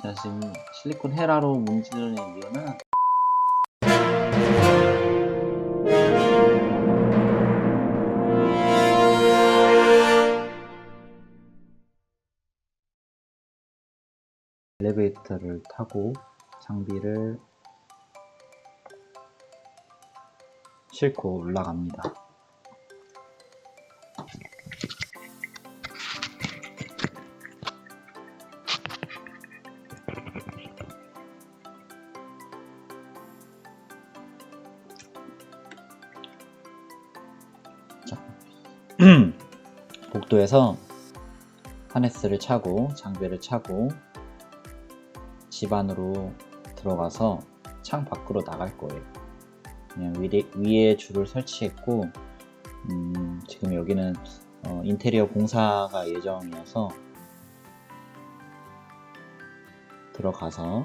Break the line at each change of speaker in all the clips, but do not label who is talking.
자, 지금 실리콘 헤라로 문지르는 이유는 엘리베이터를 타고 장비를 싣고 올라갑니다. 자, 복도에서 하네스를 차고 장비를 차고 집 안으로 들어가서 창 밖으로 나갈 거예요. 그냥 위에 줄을 설치했고 지금 여기는 인테리어 공사가 예정이어서 들어가서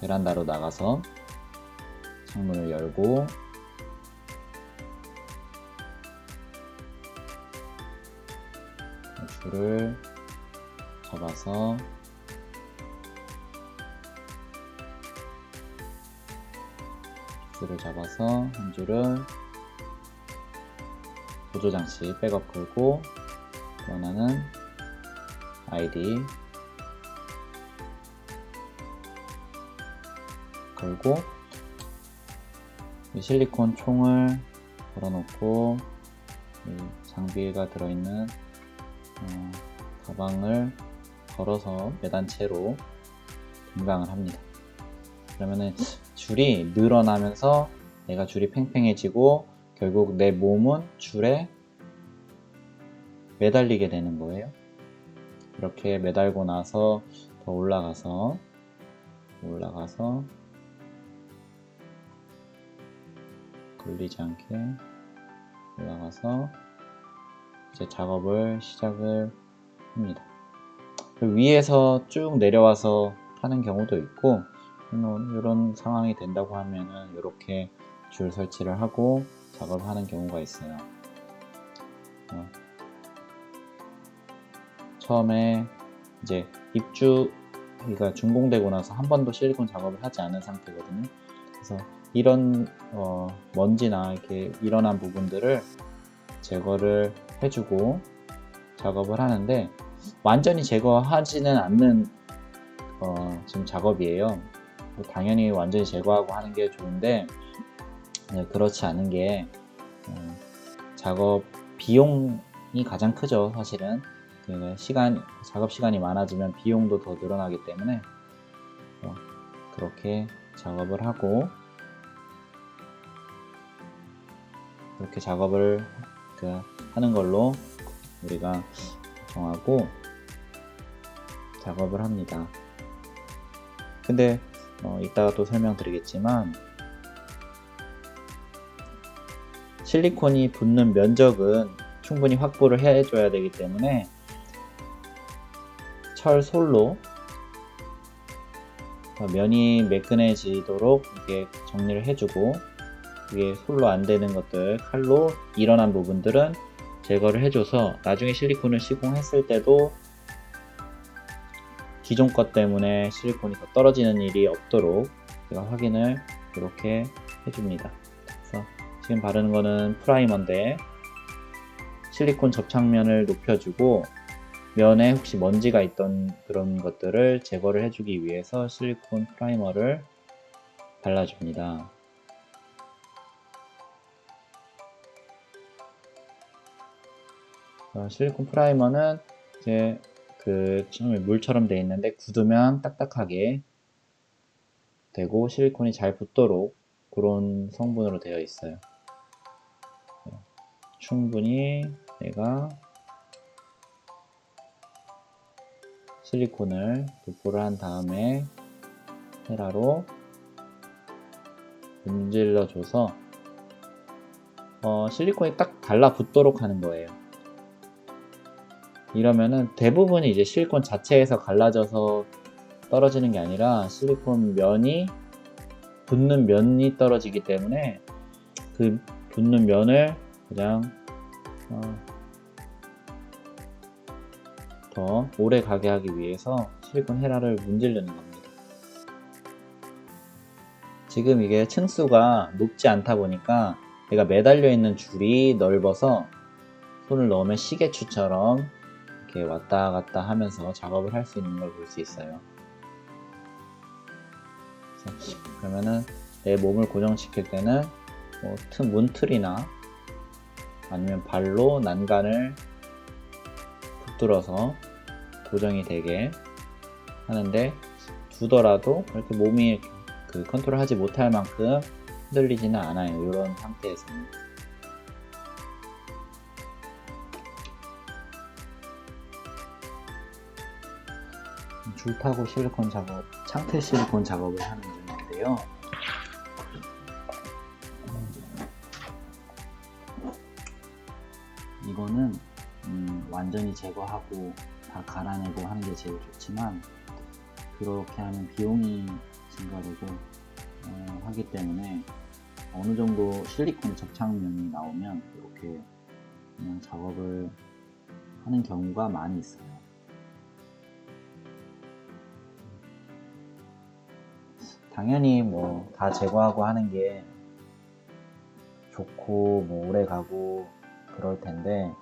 베란다로 나가서 창문을 열고 줄을 잡아서 한 줄을 보조장치 백업 걸고 또 하나는 아이디 걸고 이 실리콘 총을 걸어놓고 이 장비가 들어있는 가방을 걸어서 매단 채로 등강을 합니다. 그러면은 줄이 늘어나면서 내가 줄이 팽팽해지고 결국 내 몸은 줄에 매달리게 되는 거예요. 이렇게 매달고 나서 더 올라가서 걸리지 않게 올라가서 이제 작업을 시작을 합니다. 위에서 쭉 내려와서 하는 경우도 있고 이런 상황이 된다고 하면은 이렇게 줄 설치를 하고 작업을 하는 경우가 있어요. 처음에 이제 입주가 준공되고 나서 한 번도 실리콘 작업을 하지 않은 상태거든요. 그래서 이런 먼지나 이렇게 일어난 부분들을 제거를 해주고 작업을 하는데 완전히 제거하지는 않는 지금 작업이에요. 당연히 완전히 제거하고 하는 게 좋은데 그렇지 않은 게 작업 비용이 가장 크죠. 사실은 작업 시간이 많아지면 비용도 더 늘어나기 때문에 그렇게 작업을 하고 그렇게 작업을 하는 걸로 우리가 정하고 작업을 합니다. 근데 이따가 또 설명드리겠지만 실리콘이 붙는 면적은 충분히 확보를 해줘야 되기 때문에 철 솔로 면이 매끈해지도록 이렇게 정리를 해주고 이게 솔로 안 되는 것들 칼로 일어난 부분들은 제거를 해줘서 나중에 실리콘을 시공했을 때도 기존 것 때문에 실리콘이 더 떨어지는 일이 없도록 제가 확인을 이렇게 해줍니다. 그래서 지금 바르는 거는 프라이머인데 실리콘 접착면을 높여주고 면에 혹시 먼지가 있던 그런 것들을 제거를 해주기 위해서 실리콘 프라이머를 발라줍니다. 실리콘 프라이머는 이제 처음에 물처럼 되어 있는데 굳으면 딱딱하게 되고 실리콘이 잘 붙도록 그런 성분으로 되어 있어요. 충분히 내가 실리콘을 도포를 한 다음에 헤라로 문질러 줘서 실리콘이 딱 달라붙도록 하는 거예요. 이러면은 대부분이 이제 실리콘 자체에서 갈라져서 떨어지는 게 아니라 실리콘 면이 붙는 면이 떨어지기 때문에 그 붙는 면을 그냥 더 오래 가게 하기 위해서 실리콘 헤라를 문지르는 겁니다. 지금 이게 층수가 높지 않다 보니까 얘가 매달려 있는 줄이 넓어서 손을 넣으면 시계추처럼 이렇게 왔다 갔다 하면서 작업을 할 수 있는 걸 볼 수 있어요. 그러면은 내 몸을 고정시킬 때는 뭐 문틀이나 아니면 발로 난간을 붙들어서 고정이 되게 하는데, 두더라도 이렇게 몸이 그 컨트롤하지 못할 만큼 흔들리지는 않아요. 이런 상태에서는. 줄타고 실리콘 작업, 창틀 실리콘 작업을 하는 중인데요. 이거는 완전히 제거하고 다 갈아내고 하는 게 제일 좋지만, 그렇게 하면 비용이 증가되고 하기 때문에 어느 정도 실리콘 접착면이 나오면 이렇게 그냥 작업을 하는 경우가 많이 있어요. 당연히 뭐 다 제거하고 하는 게 좋고 뭐 오래 가고 그럴 텐데,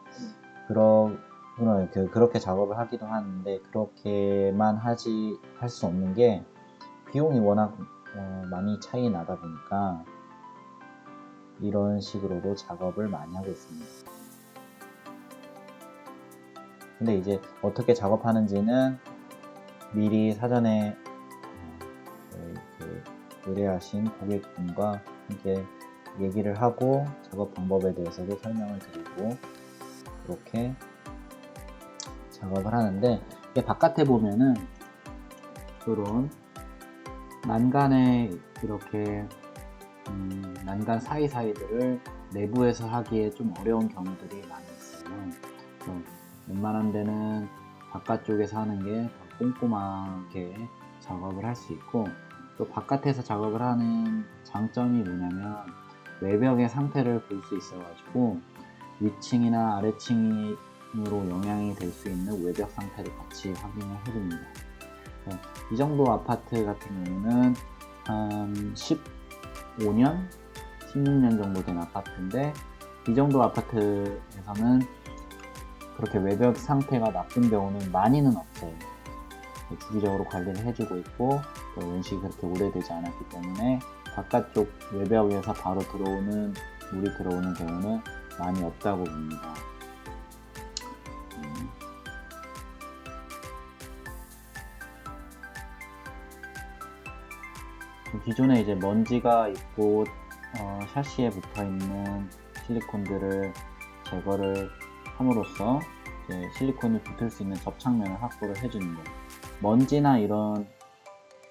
그렇게 작업을 하기도 하는데, 그렇게만 할 수 없는 게 비용이 워낙 많이 차이 나다 보니까 이런 식으로도 작업을 많이 하고 있습니다. 근데 이제 어떻게 작업하는지는 미리 사전에 의뢰하신 고객분과 함께 얘기를 하고 작업 방법에 대해서도 설명을 드리고 그렇게 작업을 하는데, 이게 바깥에 보면은 이런 난간에 이렇게 난간 사이사이들을 내부에서 하기에 좀 어려운 경우들이 많이 있어요. 웬만한 데는 바깥쪽에서 하는 게 더 꼼꼼하게 작업을 할 수 있고, 또 바깥에서 작업을 하는 장점이 뭐냐면 외벽의 상태를 볼 수 있어 가지고 위층이나 아래층으로 영향이 될 수 있는 외벽 상태를 같이 확인을 해줍니다. 이 정도 아파트 같은 경우는 한 15년, 16년 정도 된 아파트인데, 이 정도 아파트에서는 그렇게 외벽 상태가 나쁜 경우는 많이는 없어요. 주기적으로 관리를 해주고 있고, 또 연식이 그렇게 오래되지 않았기 때문에 바깥쪽 외벽에서 바로 물이 들어오는 경우는 많이 없다고 봅니다. 기존에 이제 먼지가 있고 샤시에 붙어 있는 실리콘들을 제거를 함으로써 이제 실리콘이 붙을 수 있는 접착면을 확보를 해주는 거예요. 먼지나 이런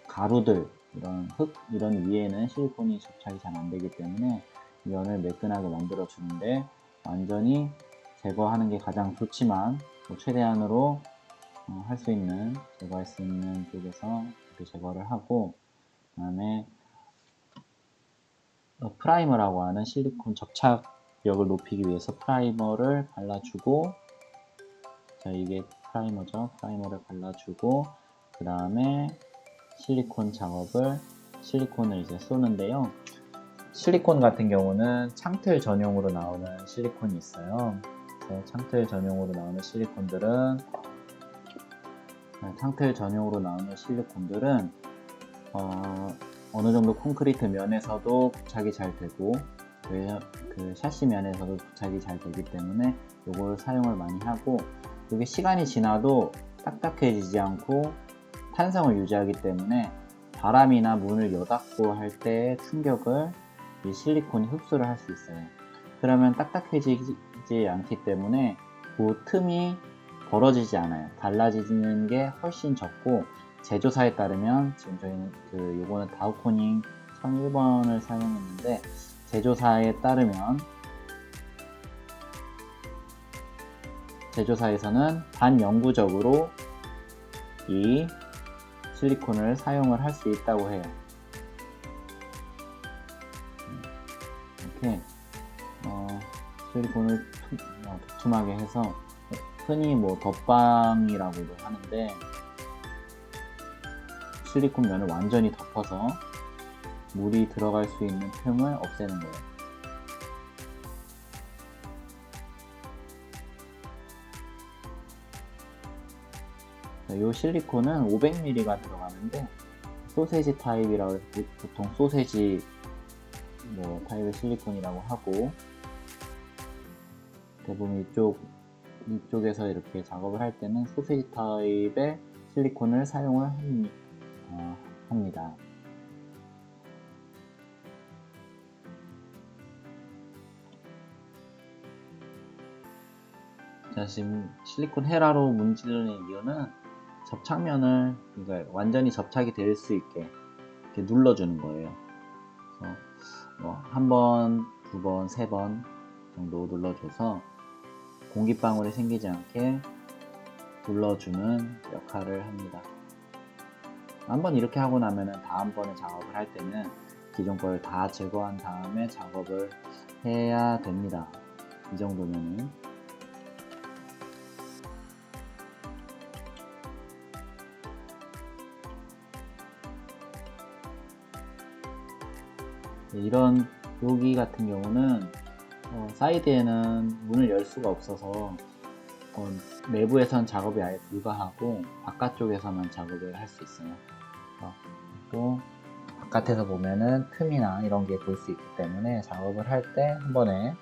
가루들, 이런 흙, 이런 위에는 실리콘이 접착이 잘 안 되기 때문에 면을 매끈하게 만들어 주는데, 완전히 제거하는 게 가장 좋지만 최대한으로 제거할 수 있는 쪽에서 이렇게 제거를 하고, 그 다음에 프라이머라고 하는 실리콘 접착력을 높이기 위해서 프라이머를 발라주고, 자, 이게 프라이머죠. 프라이머를 발라주고, 그 다음에 실리콘을 이제 쏘는데요. 실리콘 같은 경우는 창틀 전용으로 나오는 실리콘이 있어요. 그래서 창틀 전용으로 나오는 실리콘들은 어느 정도 콘크리트 면에서도 부착이 잘 되고, 그 샤시 면에서도 부착이 잘 되기 때문에 이걸 사용을 많이 하고, 이게 시간이 지나도 딱딱해지지 않고 탄성을 유지하기 때문에 바람이나 문을 여닫고 할 때 충격을 이 실리콘이 흡수를 할 수 있어요. 그러면 딱딱해지지 않기 때문에 그 틈이 벌어지지 않아요. 달라지는 게 훨씬 적고, 제조사에 따르면 지금 저희는 요거는 다우코닝 1001번을 사용했는데, 제조사에서는 반영구적으로 이 실리콘을 사용을 할 수 있다고 해요. 이렇게 실리콘을 두툼하게 해서 흔히 뭐 덧방이라고도 하는데 실리콘 면을 완전히 덮어서 물이 들어갈 수 있는 틈을 없애는 거예요. 이 실리콘은 500ml가 들어가는데 소세지 타입이라고 해서 보통 소세지 뭐 타입의 실리콘이라고 하고, 대부분 이쪽에서 이렇게 작업을 할 때는 소세지 타입의 실리콘을 사용을 합니다. 자, 지금 실리콘 헤라로 문지르는 이유는 접착면을, 그러니까 완전히 접착이 될 수 있게 이렇게 눌러주는 거예요. 그래서 뭐 한 번, 두 번, 세 번 정도 눌러줘서 공기방울이 생기지 않게 눌러주는 역할을 합니다. 한번 이렇게 하고 나면은 다음번에 작업을 할 때는 기존 걸 다 제거한 다음에 작업을 해야 됩니다. 이 정도면은. 이런 여기 같은 경우는 사이드에는 문을 열 수가 없어서 내부에선 작업이 아예 불가하고 바깥쪽에서만 작업을 할 수 있어요. 또 바깥에서 보면은 틈이나 이런 게 볼 수 있기 때문에 작업을 할 때 한 번에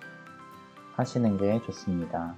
하시는 게 좋습니다.